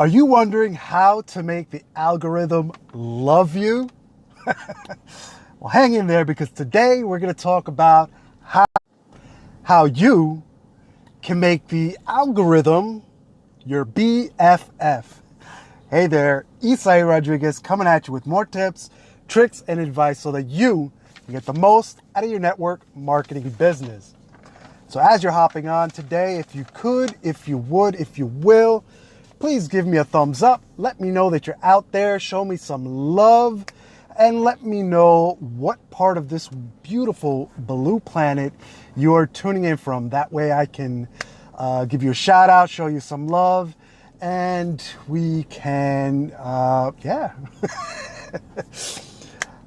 Are you wondering how to make the algorithm love you? Well, hang in there, because today we're going to talk about how you can make the algorithm your BFF. Hey there, Isai Rodriguez coming at you with more tips, tricks, and advice so that you can get the most out of your network marketing business. So as you're hopping on today, if you could, if you would, if you will, please give me a thumbs up. Let me know that you're out there. Show me some love. And let me know what part of this beautiful blue planet you're tuning in from. That way I can give you a shout out, show you some love, and we can, yeah.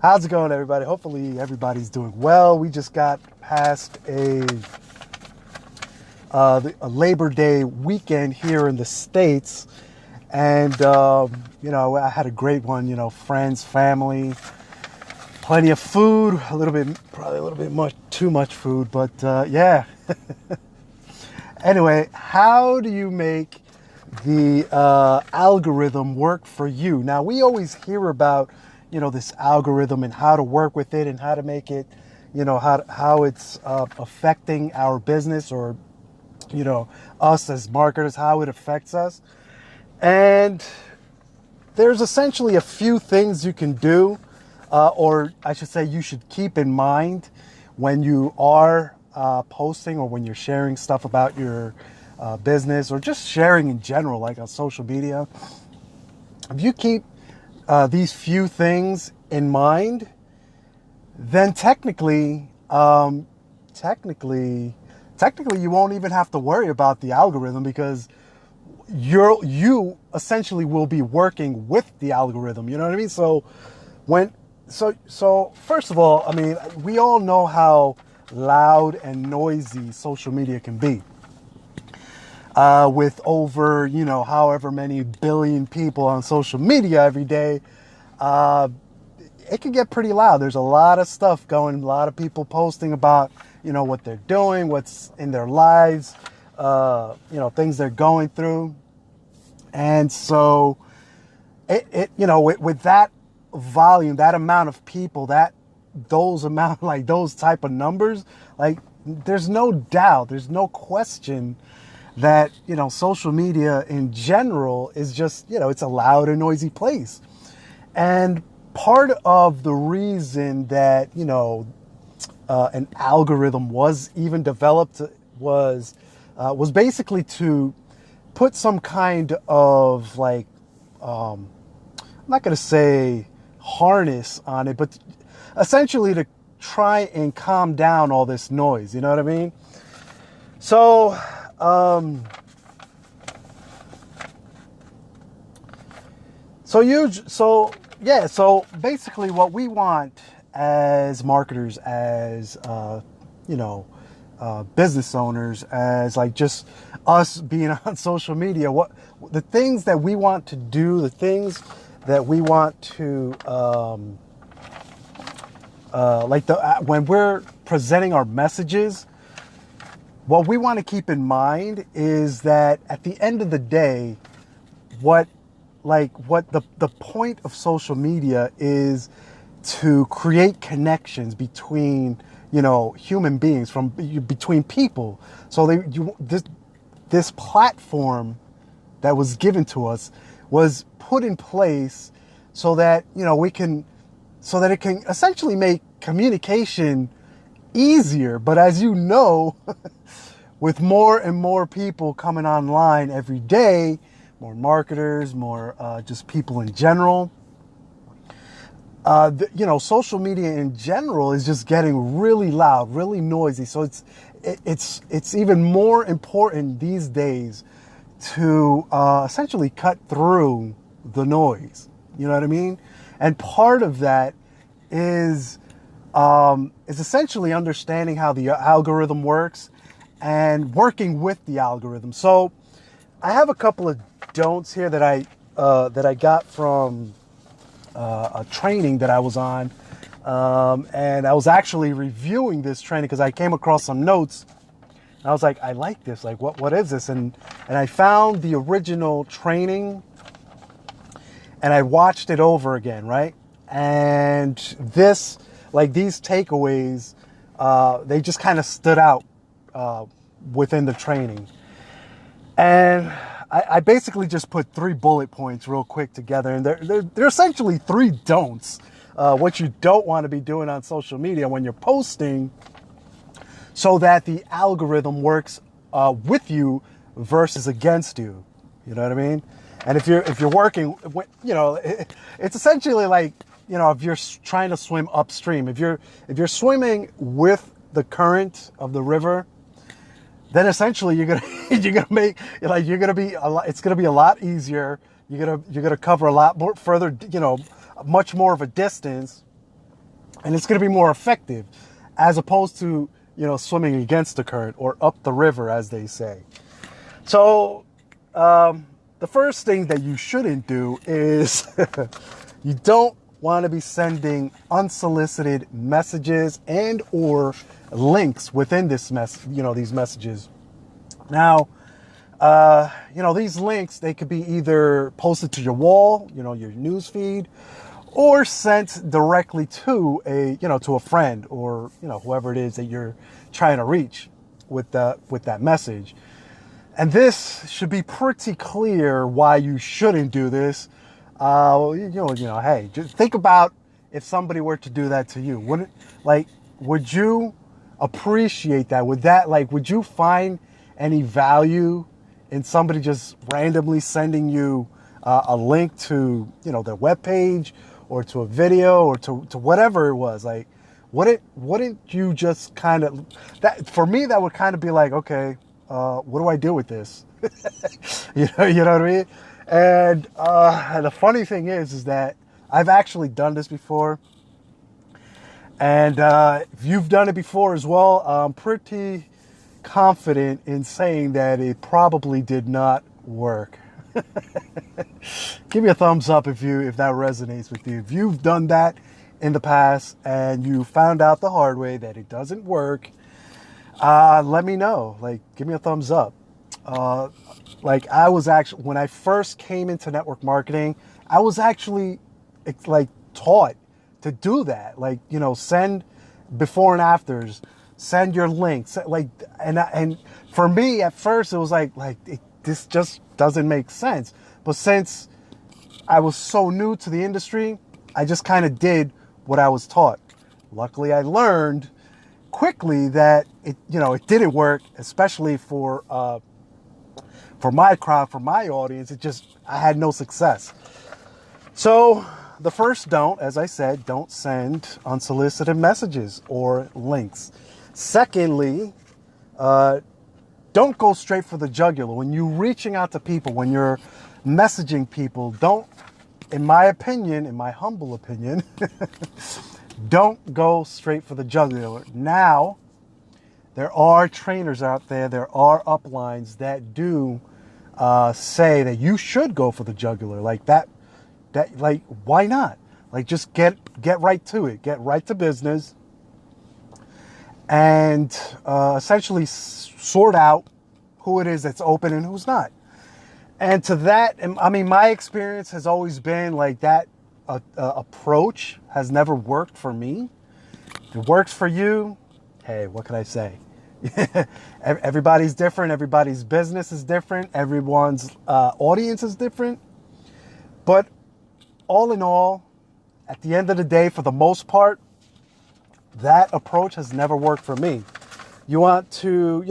How's it going, everybody? Hopefully everybody's doing well. We just got past a Labor Day weekend here in the States. And, I had a great one, friends, family, plenty of food, probably a little bit too much food, but, yeah. Anyway, how do you make the algorithm work for you? Now, we always hear about, this algorithm and how to work with it and how to make it, how it's affecting our business or, us as marketers, how it affects us. And there's essentially a few things you can do, or I should say you should keep in mind when you are posting or when you're sharing stuff about your business or just sharing in general, like on social media. If you keep these few things in mind, then technically you won't even have to worry about the algorithm, because you essentially will be working with the algorithm. You know what I mean? So first of all, I mean, we all know how loud and noisy social media can be. With over, however many billion people on social media every day, it can get pretty loud. There's a lot of stuff going, a lot of people posting about, what they're doing, what's in their lives, things they're going through. And so with that volume, that amount of people, those type of numbers, like, there's no doubt, there's no question that, social media in general is just, it's a loud and noisy place. And part of the reason that, an algorithm was even developed was basically to put some kind of I'm not going to say harness on it, but essentially to try and calm down all this noise. You know what I mean? So, so basically what we want as marketers, as, business owners, as like just us being on social media, the things that we want to do, the things that we want to, when we're presenting our messages, what we want to keep in mind is that at the end of the day, what the point of social media is to create connections between, human beings, between people. So this platform that was given to us was put in place so that, it can essentially make communication easier. But as you know, with more and more people coming online every day, more marketers, more just people in general, social media in general is just getting really loud, really noisy. So it's even more important these days to essentially cut through the noise. You know what I mean? And part of that is essentially understanding how the algorithm works and working with the algorithm. So I have a couple of don'ts here that I got from a training that I was on, and I was actually reviewing this training because I came across some notes. And I was like, I like this. Like, what is this? And I found the original training and I watched it over again, right? And these takeaways, they just kind of stood out within the training. And I basically just put 3 bullet points real quick together, and they're essentially 3 don'ts. What you don't want to be doing on social media when you're posting, so that the algorithm works with you versus against you. You know what I mean? And if you're working, it's essentially like, if you're trying to swim upstream, if you're swimming with the current of the river, then essentially it's gonna be a lot easier. You're gonna cover a lot more further, much more of a distance, and it's gonna be more effective, as opposed to swimming against the current or up the river, as they say. So the first thing that you shouldn't do is you don't want to be sending unsolicited messages and or links within these messages. Now, these links, they could be either posted to your wall, your news feed, or sent directly to a friend, or whoever it is that you're trying to reach with that message. And this should be pretty clear why you shouldn't do this. Hey, just think about if somebody were to do that to you. Would you appreciate that? Would you find any value in somebody just randomly sending you a link to, their webpage, or to a video, or to whatever it was? Like, wouldn't you just kind of, that for me, that would kind of be like, okay, what do I do with this? you know what I mean? And the funny thing is that I've actually done this before. And if you've done it before as well, I'm pretty confident in saying that it probably did not work. Give me a thumbs up if that resonates with you. If you've done that in the past and you found out the hard way that it doesn't work, let me know. Give me a thumbs up. I was actually, when I first came into network marketing, I was actually taught to do that. Send before and afters, send your links. And for me at first it was this just doesn't make sense. But since I was so new to the industry, I just kind of did what I was taught. Luckily, I learned quickly that it didn't work, especially for my crowd, for my audience. I had no success. So the first don't, as I said, don't send unsolicited messages or links. Secondly, don't go straight for the jugular. When you're reaching out to people, when you're messaging people, don't, in my opinion, in my humble opinion, don't go straight for the jugular. Now, there are trainers out there, there are uplines that do say that you should go for the jugular. Why not? Just get right to it. Get right to business. And essentially sort out who it is that's open and who's not. And to that, I mean, my experience has always been that approach has never worked for me. If it works for you, hey, what can I say? Everybody's different. Everybody's business is different. Everyone's audience is different. But all in all, at the end of the day, for the most part, that approach has never worked for me. You want to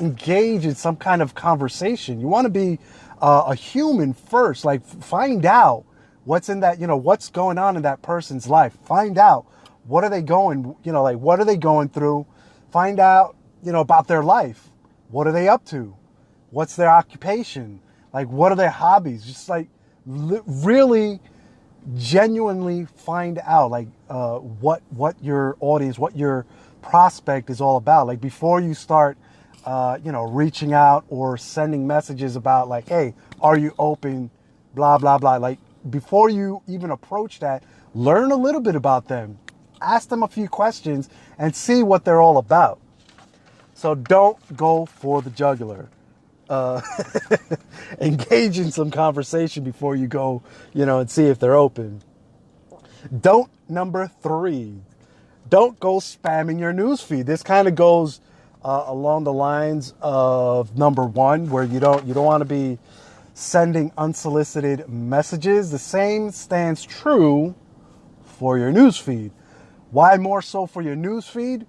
engage in some kind of conversation. You want to be a human first. Find out what's in that, what's going on in that person's life. Find out what are they going, what are they going through. Find out, about their life. What are they up to? What's their occupation? What are their hobbies? Just really genuinely find out what your audience, what your prospect is all about. Before you start reaching out or sending messages about hey, are you open, blah blah blah. Before you even approach that, learn a little bit about them, ask them a few questions and see what they're all about. So don't go for the jugular. engage in some conversation before you go, and see if they're open. Number 3, don't go spamming your newsfeed. This kind of goes along the lines of number 1, where you don't want to be sending unsolicited messages. The same stands true for your newsfeed. Why more so for your newsfeed?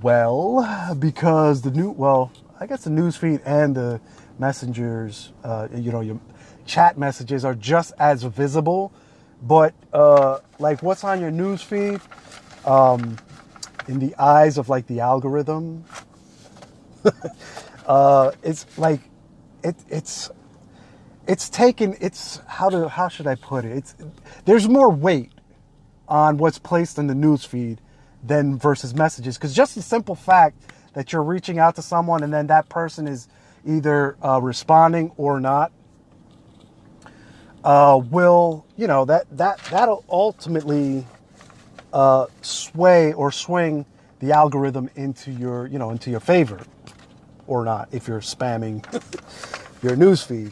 Well, because the newsfeed and the messengers, your chat messages are just as visible. But like what's on your newsfeed, in the eyes of like the algorithm, it's like how should I put it? There's more weight on what's placed in the newsfeed than versus messages, because just the simple fact that you're reaching out to someone and then that person is either responding or not, that'll ultimately sway or swing the algorithm into your favor or not, if you're spamming your newsfeed.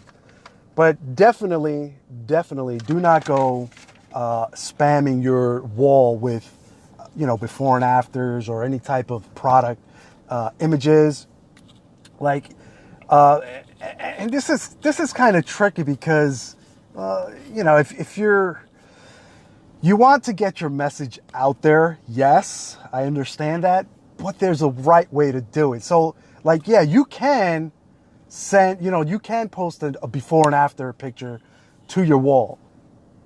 But definitely do not go spamming your wall with before and afters or any type of product images. Like and this is kind of tricky because if you want to get your message out there, yes, I understand that, but there's a right way to do it. So you can you can post a before and after picture to your wall.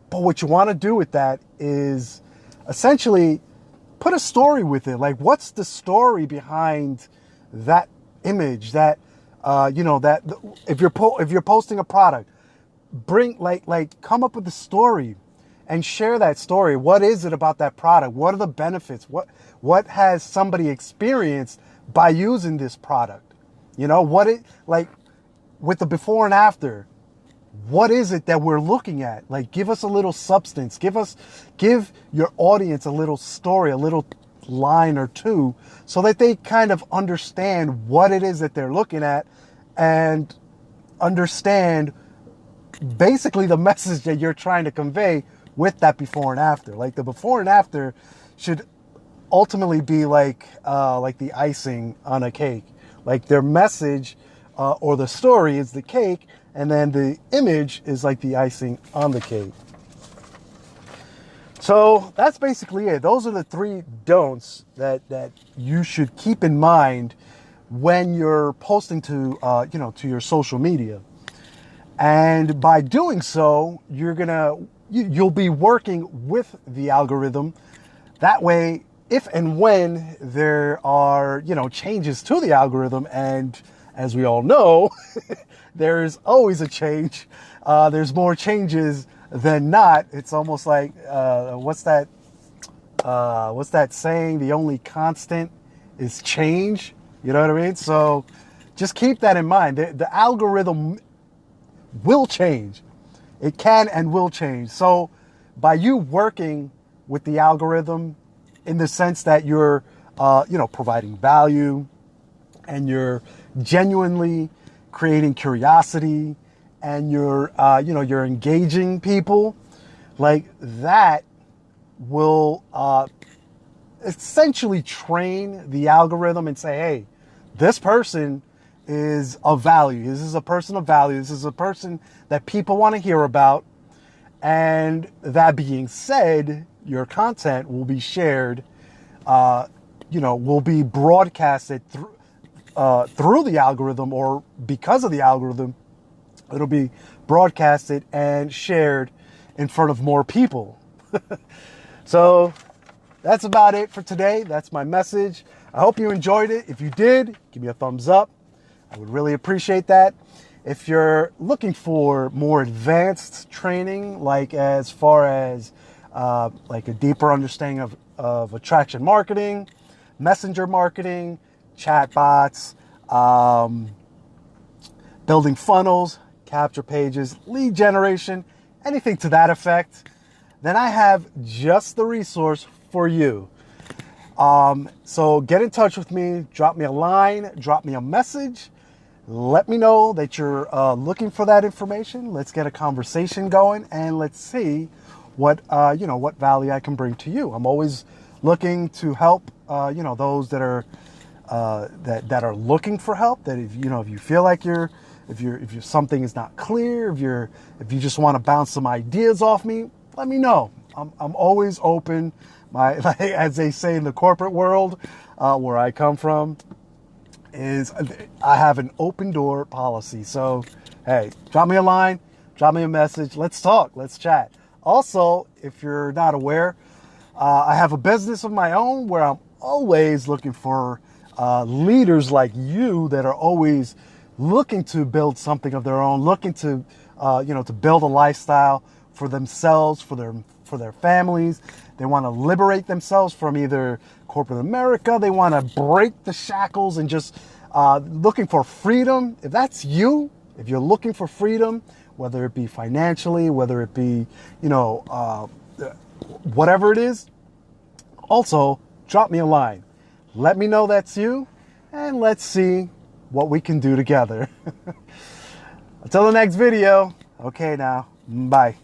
But what you want to do with that is essentially put a story with it. Like, what's the story behind that image? That if you're posting a product, bring come up with a story and share that story. What is it about that product? What are the benefits? What has somebody experienced by using this product? With the before and after, what is it that we're looking at? Like, give us a little substance. Give your audience a little story, a little line or two, so that they kind of understand what it is that they're looking at and understand basically the message that you're trying to convey with that before and after. Like, the before and after should ultimately be like the icing on a cake. Like, their message or the story is the cake, and then the image is like the icing on the cake. So that's basically it. Those are the 3 don'ts that you should keep in mind when you're posting to your social media. And by doing so, you'll be working with the algorithm. That way, if and when there are changes to the algorithm, and as we all know, there's always a change. There's more changes than not. It's almost like what's that saying? The only constant is change. You know what I mean? So just keep that in mind. The algorithm will change. It can and will change. So by you working with the algorithm in the sense that you're providing value and you're genuinely creating curiosity and you're engaging people, like, that will essentially train the algorithm and say, hey, this person is of value. This is a person of value. This is a person that people want to hear about. And that being said, your content will be shared, will be broadcasted through the algorithm, or because of the algorithm, it'll be broadcasted and shared in front of more people. So that's about it for today. That's my message. I hope you enjoyed it. If you did, give me a thumbs up. I would really appreciate that. If you're looking for more advanced training, like as far as like a deeper understanding of attraction marketing, messenger marketing, chatbots, building funnels, capture pages, lead generation, anything to that effect, then I have just the resource for you. So get in touch with me, drop me a line, drop me a message, let me know that you're looking for that information. Let's get a conversation going, and let's see what what value I can bring to you. I'm always looking to help those that are that are looking for help. That if you feel like if something is not clear, if you just want to bounce some ideas off me, let me know. I'm always open. As they say in the corporate world, where I come from, is I have an open door policy. So, hey, drop me a line, drop me a message. Let's talk. Let's chat. Also, if you're not aware, I have a business of my own where I'm always looking for leaders like you that are always looking to build something of their own, looking to to build a lifestyle for themselves, for their families. They want to liberate themselves from either corporate America. They want to break the shackles and just looking for freedom. If that's you, if you're looking for freedom, whether it be financially, whether it be, whatever it is, also drop me a line. Let me know that's you, and let's see what we can do together. Until the next video. Okay, now, bye.